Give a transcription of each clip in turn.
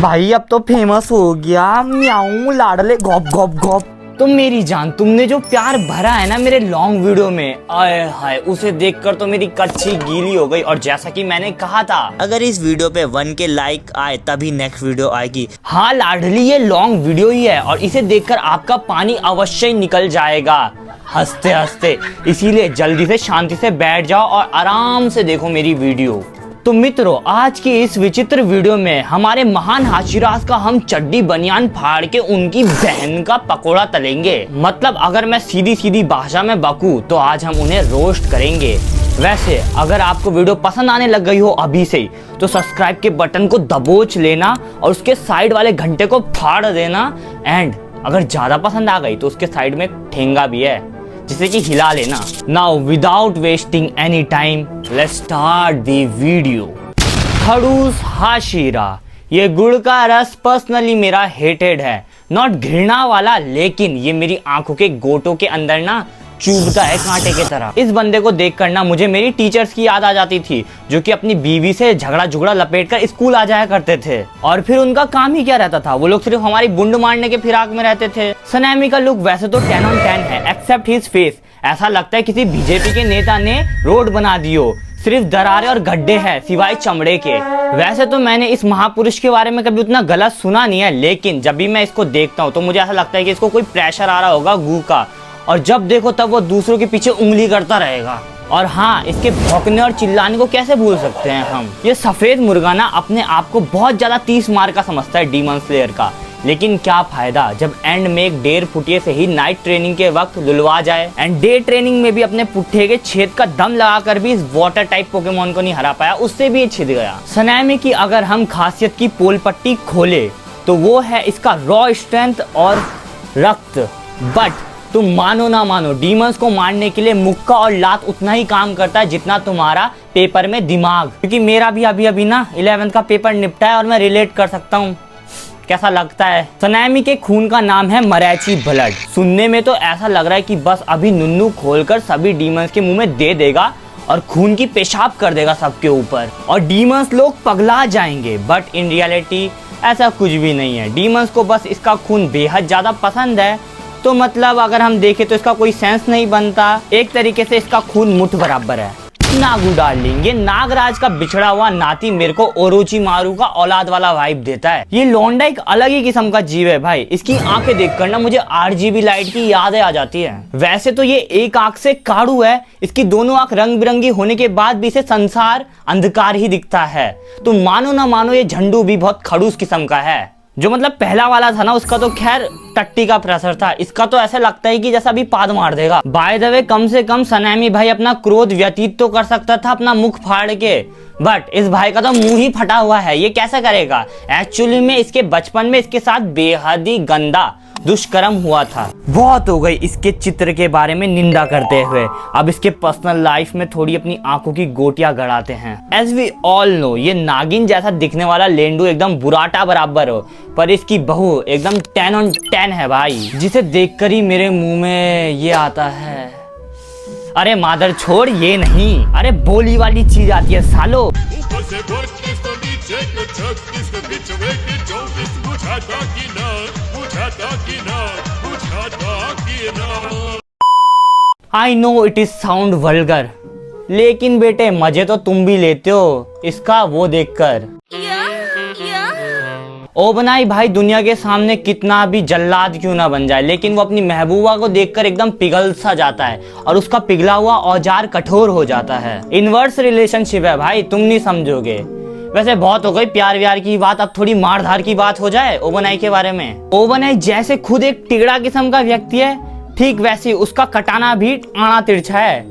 भाई अब तो फेमस हो गया, म्याऊं लाडले घोप घोप घोप। तो मेरी जान, तुमने जो प्यार भरा है ना मेरे लॉन्ग वीडियो में, आए हाय, उसे देखकर तो मेरी कच्ची गीली हो गई। और जैसा कि मैंने कहा था, अगर इस वीडियो पे 1 के लाइक आए तभी नेक्स्ट वीडियो आएगी। हाँ लाडली, ये लॉन्ग वीडियो ही है और इसे देखकर आपका पानी अवश्य ही निकल जाएगा हंसते हंसते। इसीलिए जल्दी से शांति से बैठ जाओ और आराम से देखो मेरी वीडियो। तो मित्रों, आज की इस विचित्र वीडियो में हमारे महान हाथीराज का हम चड्डी बनियान फाड़ के उनकी बहन का पकोड़ा तलेंगे। मतलब अगर मैं सीधी सीधी भाषा में बकूं तो आज हम उन्हें रोस्ट करेंगे। वैसे अगर आपको वीडियो पसंद आने लग गई हो अभी से ही, तो सब्सक्राइब के बटन को दबोच लेना और उसके साइड वाले घंटे को फाड़ देना। एंड अगर ज्यादा पसंद आ गई तो उसके साइड में ठेंगा भी है जिसे कि हिला लेना। Now without wasting any time, let's start the video. खड़ूस हाशीरा, ये गुड़ का रस पर्सनली मेरा हेटेड है, नॉट घृणा वाला, लेकिन ये मेरी आंखों के गोटों के अंदर ना चुभता है कांटे की तरह। इस बंदे को देख कर ना मुझे मेरी टीचर्स की याद आ जाती थी, जो कि अपनी बीवी से झगड़ा झुगड़ा लपेट कर स्कूल आ जाया करते थे। और फिर उनका काम ही क्या रहता था, वो लोग सिर्फ हमारी बुंड मारने के फिराक में रहते थे। सनैमी का लुक वैसे तो 10 on 10 है, एक्सेप्ट हिज फेस। ऐसा लगता है किसी बीजेपी के नेता ने रोड बना दी हो, सिर्फ दरारें और गड्ढे हैं सिवाय चमड़े के। वैसे तो मैंने इस महापुरुष के बारे में कभी उतना गलत सुना नहीं है, लेकिन जब भी मैं इसको देखता हूँ तो मुझे ऐसा लगता है कि इसको कोई प्रेशर आ रहा होगा गू का, और जब देखो तब वो दूसरों के पीछे उंगली करता रहेगा। और हाँ, इसके भौंकने और चिल्लाने को कैसे भूल सकते हैं हम। ये सफेद मुर्गा ना अपने आप को बहुत ज्यादा 30 मार का समझता है डीमन स्लेयर का, लेकिन क्या फायदा जब एंड में एक 1.5 फुटिये से ही नाइट ट्रेनिंग के वक्त लुलवा जाए। एंड डे ट्रेनिंग में भी अपने पुट्ठे के छेद का दम लगाकर भी इस वाटर टाइप पोकेमोन को नहीं हरा पाया, उससे भी छिद गया। सनैमी की अगर हम खासियत की पोल पट्टी खोले तो वो है इसका रॉ स्ट्रेंथ और रक्त। बट तुम मानो ना मानो, डीमंस को मारने के लिए मुक्का और लात उतना ही काम करता है जितना तुम्हारा पेपर में दिमाग। क्योंकि मेरा भी अभी ना 11th का पेपर निपटा है और मैं रिलेट कर सकता हूँ कैसा लगता है। सनैमी के खून का नाम है मरैची ब्लड। सुनने में तो ऐसा लग रहा है कि बस अभी नुन्नू खोलकर सभी डीमंस के मुंह में दे देगा और खून की पेशाब कर देगा सबके ऊपर और डीमंस लोग पगला जाएंगे। बट इन रियलिटी ऐसा कुछ भी नहीं है। डीमंस को बस इसका खून बेहद ज्यादा पसंद है, तो मतलब अगर हम देखें तो इसका कोई सेंस नहीं बनता। एक तरीके से इसका खून मुठ बराबर है। नागू डार्लिंग, ये नागराज का बिछड़ा हुआ नाती मेरे को ओरोचिमारू का औलाद वाला वाइब देता है। ये लौंडा एक अलग ही किस्म का जीव है भाई। इसकी आंखें देखकर ना मुझे RGB लाइट की यादें आ जाती है। वैसे तो ये एक आंख से काड़ू है, इसकी दोनों आंख रंग बिरंगी होने के बाद भी इसे संसार अंधकार ही दिखता है। तो मानो ना मानो, ये झंडू भी बहुत खड़ूस किस्म का है। जो मतलब पहला वाला था ना, उसका तो खैर टट्टी का प्रेशर था, इसका तो ऐसे लगता है कि जैसा अभी पाद मार देगा। बाय द वे, कम से कम सनैमी भाई अपना क्रोध व्यतीत तो कर सकता था अपना मुख फाड़ के, बट इस भाई का तो मुंह ही फटा हुआ है, ये कैसे करेगा। एक्चुअली में इसके बचपन में इसके साथ बेहद ही गंदा दुष्कर्म हुआ था। बहुत हो गई इसके चित्र के बारे में निंदा करते हुए, अब इसके पर्सनल लाइफ में थोड़ी अपनी आंखों की गोटियां गड़ाते हैं। एज वी ऑल नो, ये नागिन जैसा दिखने वाला लेंडू एकदम बुराटा बराबर हो, पर इसकी बहू एकदम 10 on 10 है भाई, जिसे देखकर ही मेरे मुंह में ये आता है। अरे मादर छोड़, ये नहीं, अरे बोली वाली चीज आती है सालो। I know it is sound vulgar, लेकिन बेटे मजे तो तुम भी लेते हो इसका वो देखकर। ओबनाई भाई दुनिया के सामने कितना भी जल्लाद क्यों ना बन जाए, लेकिन वो अपनी महबूबा को देखकर एकदम पिघल सा जाता है और उसका पिघला हुआ औजार कठोर हो जाता है। इनवर्स रिलेशनशिप है भाई, तुम नहीं समझोगे। वैसे बहुत हो गई प्यार व्यार की बात, अब थोड़ी मारधार की बात हो जाए ओबनाई के बारे में। ओबनाई जैसे खुद एक टिगड़ा किस्म का व्यक्ति है, ठीक वैसे उसका कटाना भी आना तिरछा है।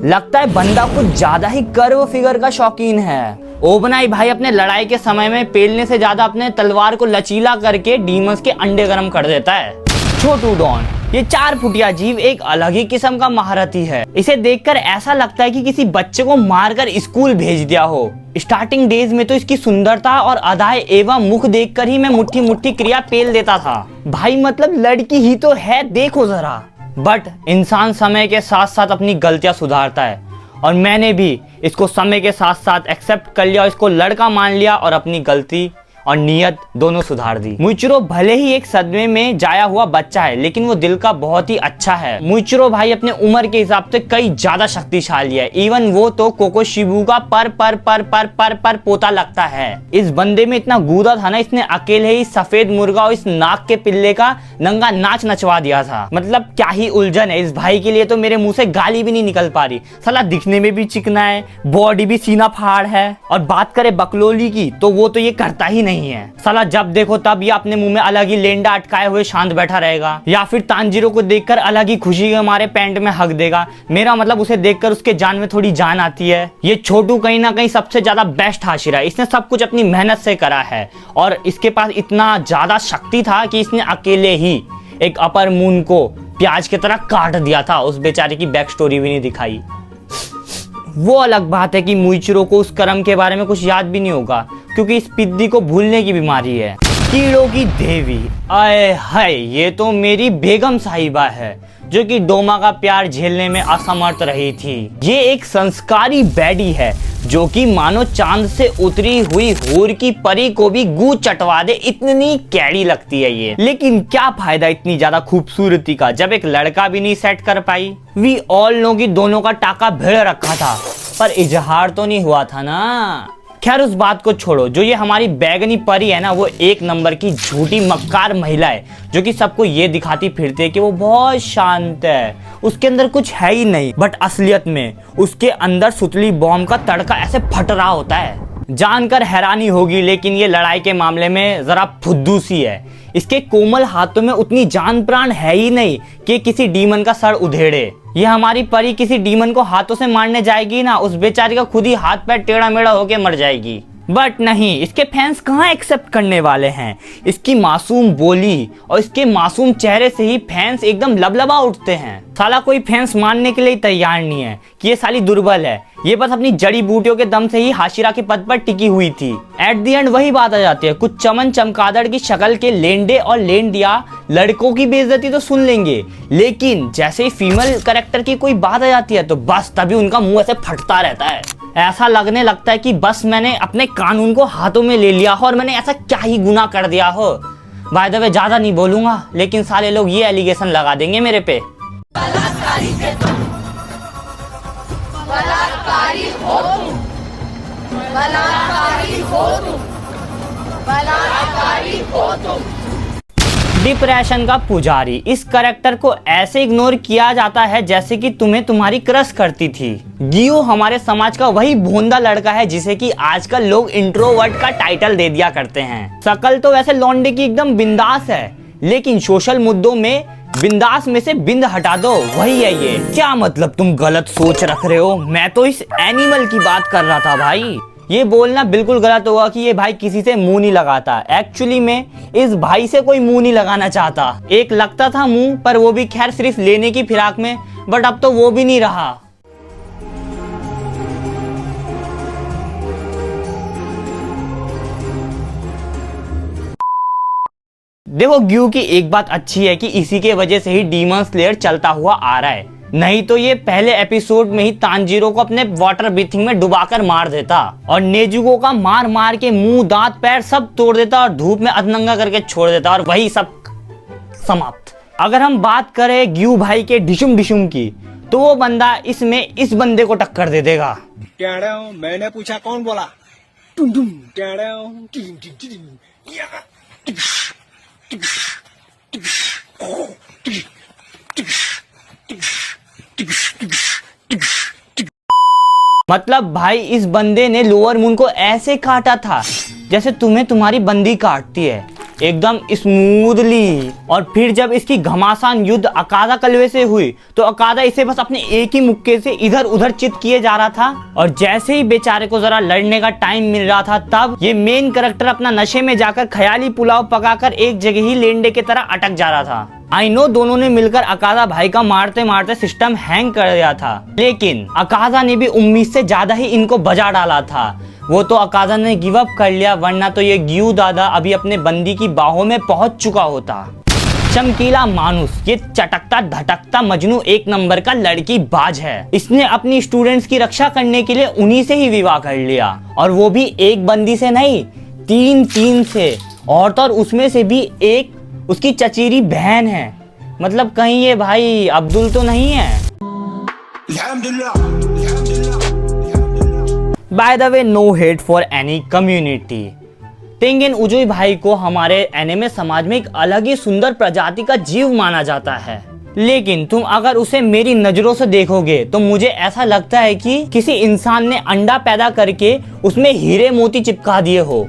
लगता है बंदा कुछ ज्यादा ही कर्व फिगर का शौकीन है। ओबनाई भाई अपने लड़ाई के समय में पेलने से ज्यादा अपने तलवार को लचीला करके डीमंस के अंडे गर्म कर देता है। छोटू डॉन, ये 4 फुटिया जीव एक अलग ही किस्म का महारथी है। इसे देखकर ऐसा लगता है कि किसी बच्चे को मारकर स्कूल भेज दिया हो। स्टार्टिंग डेज में तो इसकी सुंदरता और अदाएं एवं मुख देखकर ही मैं मुट्ठी मुट्ठी क्रिया पेल देता था। भाई मतलब लड़की ही तो है, देखो जरा। बट इंसान समय के साथ साथ अपनी गलतियां सुधारता है, और मैंने भी इसको समय के साथ साथ एक्सेप्ट कर लिया और इसको लड़का मान लिया और अपनी गलती और नीयत दोनों सुधार दी। मुइचिरो भले ही एक सदमे में जाया हुआ बच्चा है, लेकिन वो दिल का बहुत ही अच्छा है। मुइचिरो भाई अपने उम्र के हिसाब से कई ज्यादा शक्तिशाली है। इवन वो तो कोकोशिबू का पर पोता लगता है। इस बंदे में इतना गूदा था ना, इसने अकेले ही सफेद मुर्गा और इस नाक के पिल्ले का नंगा नाच नचवा दिया था। मतलब क्या ही उलझन है इस भाई के लिए, तो मेरे मुंह से गाली भी नहीं निकल पा रही। साला दिखने में भी चिकना है, बॉडी भी सीना फाड़ है, और बात करे बकलोली की तो वो तो ये करता ही नहीं है। साला जब देखो तब ये अपने मुंह में अलग ही लेंडा अटकाए हुए शांत बैठा रहेगा, या फिर तांजीरो को देखकर अलग ही खुशी के हमारे पैंट में हक देगा। मेरा मतलब उसे देखकर उसके जान में थोड़ी जान आती है। ये छोटू कहीं ना कहीं सबसे ज्यादा बेस्ट हाशिरा है। इसने सब कुछ अपनी मेहनत से करा है, और इसके पास इतना ज्यादा शक्ति था कि इसने अकेले ही एक अपर मून को प्याज की तरह काट दिया था। उस बेचारे की बैक स्टोरी भी नहीं दिखाई। वो अलग बात है कि मुइचिरो को उस कर्म के बारे में कुछ याद भी नहीं होगा, क्योंकि इस पिद्दी को भूलने की बीमारी है। कीड़ों की देवी, आए हाय, ये तो मेरी बेगम साहिबा है जो कि डोमा का प्यार झेलने में असमर्थ रही थी। ये एक संस्कारी बैडी है जो कि मानो चांद से उतरी हुई हूर की परी को भी गू चटवा दे, इतनी कैडी लगती है ये। लेकिन क्या फायदा इतनी ज्यादा खूबसूरती का जब एक लड़का भी नहीं सेट कर पाई। वी ऑल नो कि दोनों का टाका भिड़ रखा था, पर इजहार तो नहीं हुआ था ना। खैर उस बात को छोड़ो, जो ये हमारी बैगनी परी है ना, वो एक नंबर की झूठी मक्कार महिला है जो कि सबको ये दिखाती फिरती है कि वो बहुत शांत है, उसके अंदर कुछ है ही नहीं। बट असलियत में उसके अंदर सुतली बॉम्ब का तड़का ऐसे फट रहा होता है। जानकर हैरानी होगी, लेकिन ये लड़ाई के मामले में जरा फुद्दू सी है। इसके कोमल हाथों में उतनी जान प्राण है ही नहीं कि किसी डीमन का सर उधेड़े। ये हमारी परी किसी डीमन को हाथों से मारने जाएगी ना, उस बेचारी का खुद ही हाथ पैर टेढ़ा मेढ़ा होके मर जाएगी। बट नहीं, इसके फैंस कहाँ एक्सेप्ट करने वाले हैं। इसकी मासूम बोली और इसके मासूम चेहरे से ही फैंस एकदम लबलबा उठते हैं। साला कोई फैंस मानने के लिए तैयार नहीं है कि ये साली दुर्बल है। ये बस अपनी जड़ी बूटियों के दम से ही हाशिरा के पद पर टिकी हुई थी। एट दी एंड वही बात आ जाती है, कुछ चमन चमकादड़ की शक्ल के लेंडे और लेंडिया लड़कों की बेइज्जती तो सुन लेंगे, लेकिन जैसे ही फीमेल कैरेक्टर की कोई बात आ जाती है तो बस तभी उनका मुंह ऐसे फटता रहता है। ऐसा लगने लगता है कि बस मैंने अपने कानून को हाथों में ले लिया हो और मैंने ऐसा क्या ही गुनाह कर दिया हो। बाय द वे ज्यादा नहीं बोलूंगा, लेकिन सारे लोग ये एलिगेशन लगा देंगे मेरे पे। बलात्कारी हो तुम, बलात्कारी हो तुम, बलात्कारी हो तुम। डिप्रेशन का पुजारी, इस करेक्टर को ऐसे इग्नोर किया जाता है जैसे कि तुम्हें तुम्हारी क्रश करती थी। गियो हमारे समाज का वही भोंदा लड़का है जिसे कि आजकल लोग इंट्रोवर्ट का टाइटल दे दिया करते हैं। शकल तो वैसे लौंडे की एकदम बिंदास है, लेकिन सोशल मुद्दों में बिंदास में से बिंद हटा दो, वही है ये। क्या मतलब तुम गलत सोच रख रहे हो? मैं तो इस एनिमल की बात कर रहा था भाई। ये बोलना बिल्कुल गलत होगा कि ये भाई किसी से मुंह नहीं लगाता। एक्चुअली में इस भाई से कोई मुंह नहीं लगाना चाहता। एक लगता था मुंह, पर वो भी खैर सिर्फ लेने की फिराक में, बट अब तो वो भी नहीं रहा। देखो ग्यू की एक बात अच्छी है कि इसी के वजह से ही डीमन स्लेयर चलता हुआ आ रहा है, नहीं तो ये पहले एपिसोड में ही तांजीरो को अपने वाटर ब्रीथिंग में डुबाकर मार देता और नेजुको का मार मार के मुंह दांत पैर सब तोड़ देता और धूप में अधनंगा करके छोड़ देता और वही सब समाप्त। अगर हम बात करें ग्यू भाई के डिशुम डिशुम की, तो वो बंदा इसमें इस बंदे को टक्कर दे देगा। मैंने पूछा कौन बोला? मतलब भाई इस बंदे ने लोअर मून को ऐसे काटा था जैसे तुम्हें तुम्हारी बंदी काटती है, एकदम स्मूथली। और फिर जब इसकी घमासान युद्ध अकादा कलवे से हुई तो अकादा इसे बस अपने एक ही मुक्के से इधर उधर चित किए जा रहा था, और जैसे ही बेचारे को जरा लड़ने का टाइम मिल रहा था तब ये मेन कैरेक्टर अपना नशे में जाकर ख्याली पुलाव पकाकर एक जगह ही लेंडे की तरह अटक जा रहा था। आई नो दोनों ने मिलकर अकादा भाई का मारते मारते सिस्टम हैंग कर दिया था, लेकिन अकादा ने भी उम्मीद से ज्यादा ही इनको बजा डाला था। वो तो अकादा ने गिव अप कर लिया, वरना तो ये ग्यू दादा अभी अपने बंदी की बाहों में पहुंच चुका होता। चमकीला मानुस, ये चटकता धटकता मजनू एक नंबर का लड़की बाज है। इसने अपनी स्टूडेंट्स की रक्षा करने के लिए उन्हीं से ही विवाह कर लिया, और वो भी एक बंदी से नहीं तीन तीन से औरत, और उसमें से भी एक उसकी चचेरी बहन है। मतलब कहीं ये भाई अब्दुल तो नहीं है? By the way, no hate for any community. तेंगिन उजुई भाई को हमारे एनिमे समाज में एक अलग ही सुंदर प्रजाति का जीव माना जाता है, लेकिन तुम अगर उसे मेरी नजरों से देखोगे तो मुझे ऐसा लगता है कि किसी इंसान ने अंडा पैदा करके उसमें हीरे मोती चिपका दिए हो।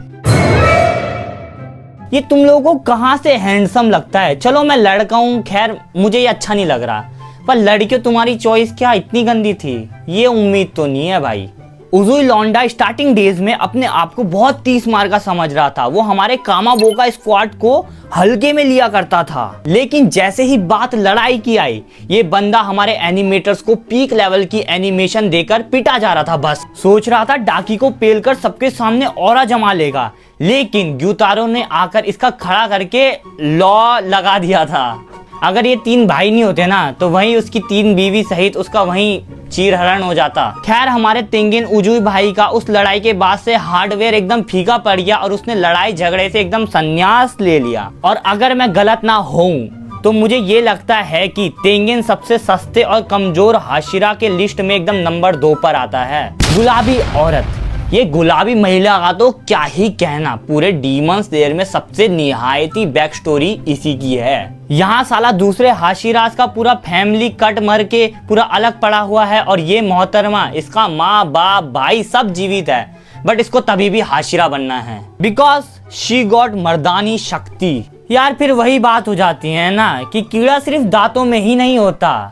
ये तुम लोगों को कहां से हैंडसम लगता है? चलो मैं लड़का हूं, खैर मुझे ये अच्छा नहीं लग रहा, पर लड़कियों तुम्हारी चॉइस क्या इतनी गंदी थी? ये उम्मीद तो नहीं है भाई। उजुई लौंडा स्टार्टिंग डेज में अपने आप को बहुत 30 मार का समझ रहा था। वो हमारे कामाबोका स्क्वाड को हल्के में लिया करता था, लेकिन जैसे ही बात लड़ाई की आई, ये बंदा हमारे एनिमेटर्स को पीक लेवल की एनिमेशन देकर पिटा जा रहा था। बस सोच रहा था डाकी को पेलकर सबके सामने ऑरा जमा लेगा, लेकिन ग्यूतारो ने आकर इसका खड़ा करके लॉ लगा दिया था। अगर ये 3 भाई नहीं होते ना तो वहीं उसकी 3 बीवी सहित उसका वहीं चीरहरण हो जाता। खैर हमारे तेंगिन उजुई भाई का उस लड़ाई के बाद से हार्डवेयर एकदम फीका पड़ गया और उसने लड़ाई झगड़े से एकदम संन्यास ले लिया। और अगर मैं गलत ना हूँ तो मुझे ये लगता है कि तेंगिन सबसे सस्ते और कमजोर हाशिरा के लिस्ट में एकदम नंबर 2 पर आता है। गुलाबी औरत, ये गुलाबी महिला का तो क्या ही कहना, पूरे डीमन स्लेयर में सबसे निहायती बैक स्टोरी इसी की है। यहाँ साला दूसरे हाशिरास का पूरा फैमिली कट मर के पूरा अलग पड़ा हुआ है, और ये मोहतरमा, इसका माँ बाप भाई सब जीवित है, बट इसको तभी भी हाशिरा बनना है बिकॉज शी गॉट मर्दानी शक्ति। यार फिर वही बात हो जाती है ना कि कीड़ा सिर्फ दांतों में ही नहीं होता,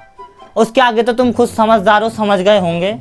उसके आगे तो तुम खुद समझदारों समझ गए होंगे।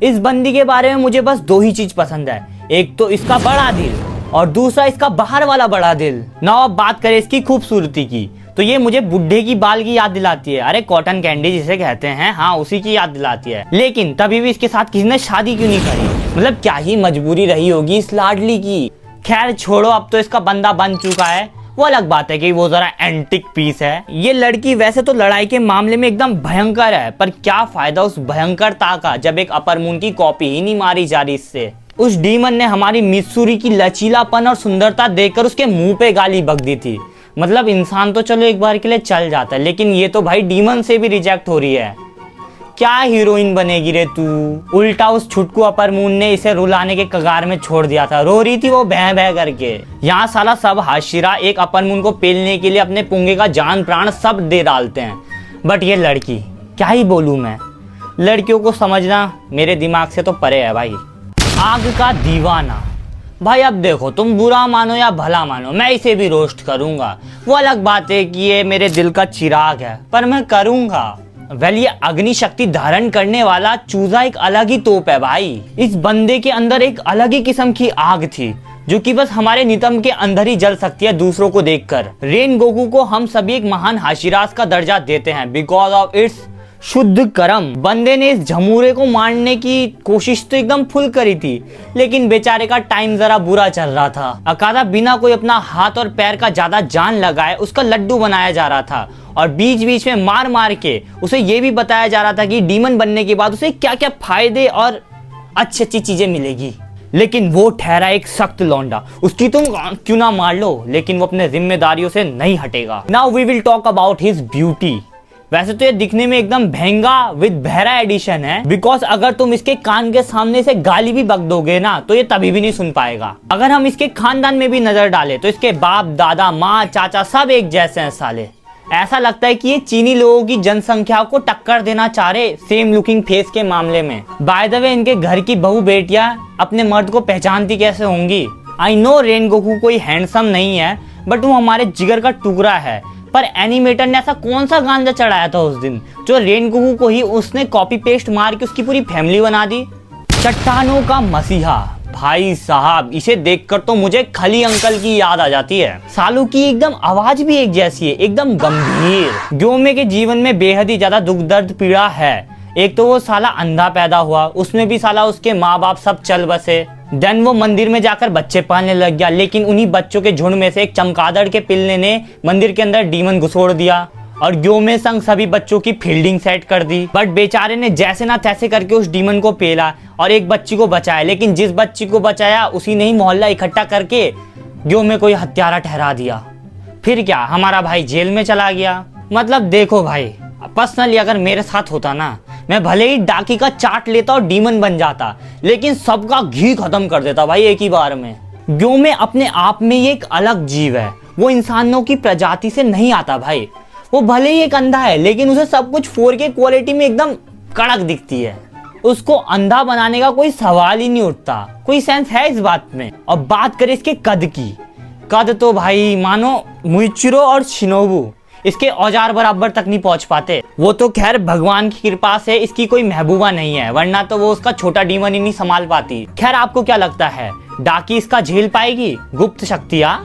इस बंदी के बारे में मुझे बस 2 ही चीज पसंद है, एक तो इसका बड़ा दिल और दूसरा इसका बाहर वाला बड़ा दिल। ना अब बात करें इसकी खूबसूरती की तो ये मुझे बुढ़े की बाल की याद दिलाती है, अरे कॉटन कैंडी जिसे कहते हैं, हाँ उसी की याद दिलाती है। लेकिन तभी भी इसके साथ किसी ने शादी क्यों नहीं करी? मतलब क्या ही मजबूरी रही होगी इस लाडली की। खैर छोड़ो, अब तो इसका बंदा बन चुका है, वो अलग बात है कि वो जरा एंटिक पीस है। ये लड़की वैसे तो लड़ाई के मामले में एकदम भयंकर है, पर क्या फायदा उस भयंकरता का जब एक अपर मून की कॉपी ही नहीं मारी जा रही इससे। उस डीमन ने हमारी मित्सुरी की लचीलापन और सुंदरता देखकर उसके मुंह पे गाली बक दी थी। मतलब इंसान तो चलो एक बार के लिए चल जाता है, लेकिन ये तो भाई डीमन से भी रिजेक्ट हो रही है। क्या हीरोइन बनेगी रे तू? उल्टा उस छुटकू अपर मून ने इसे रुलाने के कगार में छोड़ दिया था, रो रही थी वो बह बह करके। यहाँ साला सब हाशिरा एक अपर मून को पेलने के लिए अपने पुंगे का जान प्राण सब दे डालते हैं, बट ये लड़की, क्या ही बोलूं मैं, लड़कियों को समझना मेरे दिमाग से तो परे है भाई। आग का दीवाना, भाई अब देखो तुम बुरा मानो या भला मानो, मैं इसे भी रोस्ट करूंगा। वो अलग बात है कि ये मेरे दिल का चिराग है, पर मैं करूंगा। वेल ये अग्नि शक्ति धारण करने वाला चूजा एक अलग ही तोप है भाई। इस बंदे के अंदर एक अलग ही किस्म की आग थी जो कि बस हमारे नितंब के अंदर ही जल सकती है दूसरों को देखकर। रेन गोकू को हम सभी एक महान हाशिरास का दर्जा देते हैं बिकॉज ऑफ इट्स शुद्ध कर्म। बंदे ने इस झमूरे को मारने की कोशिश तो एकदम फुल करी थी, लेकिन बेचारे का टाइम जरा बुरा चल रहा था। अकादा बिना कोई अपना हाथ और पैर का ज्यादा जान लगाए उसका लड्डू बनाया जा रहा था, और बीच बीच में मार मार के उसे ये भी बताया जा रहा था कि डीमन बनने के बाद उसे क्या क्या फायदे और अच्छी अच्छी चीजें मिलेगी। लेकिन वो ठहरा एक सख्त लौंडा, उसकी तुम क्यों ना मार लो, लेकिन वो अपने जिम्मेदारियों से नहीं हटेगा। Now we will talk about his beauty. वैसे तो ये दिखने में एकदम महंगा विद बहरा एडिशन है, बिकॉज अगर तुम इसके कान के सामने से गाली भी बक दोगे ना तो ये तभी भी नहीं सुन पाएगा। अगर हम इसके खानदान में भी नजर डालें तो इसके बाप दादा माँ चाचा सब एक जैसे हैं साले। ऐसा लगता है कि ये चीनी लोगों की जनसंख्या को टक्कर देना चाह रहे सेम लुकिंग फेस के मामले में। बाय द वे इनके घर की बहू बेटियां अपने मर्द को पहचानती कैसे होंगी? आई नो रेन गोकू कोई हैंडसम नहीं है, बट वो हमारे जिगर का टुकड़ा है। पर एनिमेटर ने ऐसा कौन सा गांजा चढ़ाया था उस दिन जो रेन गोकू को ही उसने कॉपी पेस्ट मार के उसकी पूरी फैमिली बना दी? चट्टानों का मसीहा, भाई साहब इसे देखकर तो मुझे खली अंकल की याद आ जाती है। सालू की एकदम आवाज भी एक जैसी है, एकदम गंभीर। ग्योमे के जीवन में बेहद ही ज्यादा दुख दर्द पीड़ा है। एक तो वो साला अंधा पैदा हुआ, उसमें भी साला उसके माँ बाप सब चल बसे। देन वो मंदिर में जाकर बच्चे पालने लग गया, लेकिन उन्हीं बच्चों के झुंड में से एक चमगादड़ के पिल्ले ने मंदिर के अंदर डीमन घुसोड़ दिया और ग्योमे संग सभी बच्चों की फील्डिंग सेट कर दी। बट बेचारे ने जैसे ना तैसे करके उस डीमन को पेला और एक बच्ची को बचाया, लेकिन जिस बच्ची को बचाया उसी ने ही मोहल्ला इकट्ठा करके जो में कोई हत्यारा ठहरा दिया, फिर क्या हमारा भाई जेल में चला गया। मतलब देखो भाई, पर्सनली अगर मेरे साथ होता ना, मैं भले ही डाकी का चाट लेता और डीमन बन जाता, लेकिन सबका घी खत्म कर देता भाई एक ही बार में। ग्यो में अपने आप में ये एक अलग जीव है, वो इंसानों की प्रजाति से नहीं आता भाई। वो भले ही एक अंधा है, लेकिन उसे सब कुछ 4K क्वालिटी में एकदम कड़क दिखती है। उसको अंधा बनाने का कोई सवाल ही नहीं उठता, कोई सेंस है इस बात में। और बात करें इसके कद की, कद तो भाई मानो मुइचिरो और शिनोबू इसके औजार बराबर तक नहीं पहुंच पाते। वो तो खैर भगवान की कृपा से इसकी कोई महबूबा नहीं है, वरना तो वो उसका छोटा डीमन ही नहीं संभाल पाती। खैर आपको क्या लगता है, डाकी इसका झेल पाएगी गुप्त शक्तियां?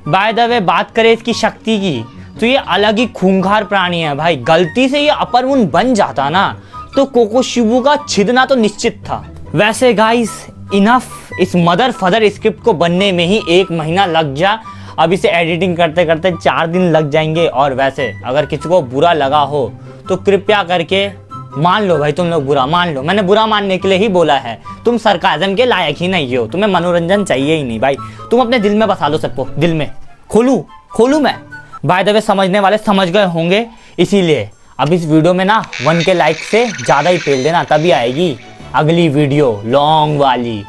बाय द वे बात करें इसकी शक्ति की, तो ये अलग ही खूंखार प्राणी है भाई। गलती से ये अपर मून बन जाता ना, तो कोकोशिबू का छिदना तो निश्चित था। वैसे गाइस इनफ, इस मदर फदर स्क्रिप्ट को बनने में ही 1 महीना लग जा। अब इसे एडिटिंग करते करते 4 दिन लग जाएंगे। और वैसे अगर किसी को बुरा लगा हो तो कृपया करके मान लो भाई, तुम लोग बुरा मान लो। मैंने बुरा मानने के लिए ही बोला है, तुम सरकाज़म के लायक ही नहीं हो, तुम्हें मनोरंजन चाहिए ही नहीं भाई। तुम अपने दिल में बसा लो सबको, दिल में खोलू मैं। बाय द वे समझने वाले समझ गए होंगे, इसीलिए अब इस वीडियो में ना 1K लाइक से ज़्यादा ही पेल देना, तभी आएगी अगली वीडियो लॉन्ग वाली।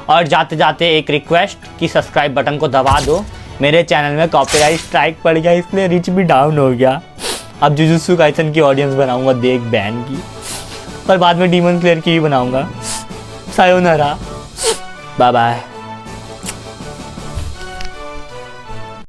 और जाते जाते एक रिक्वेस्ट कि सब्सक्राइब बटन को दबा दो। मेरे चैनल में कॉपीराइट स्ट्राइक पड़ गया, इसलिए रीच भी डाउन हो गया। अब जुजुत्सु काइसन की ऑडियंस बनाऊंगा देख बैन की, पर बाद में डीमन स्लेयर की भी बनाऊंगा। Sayonara, bye bye.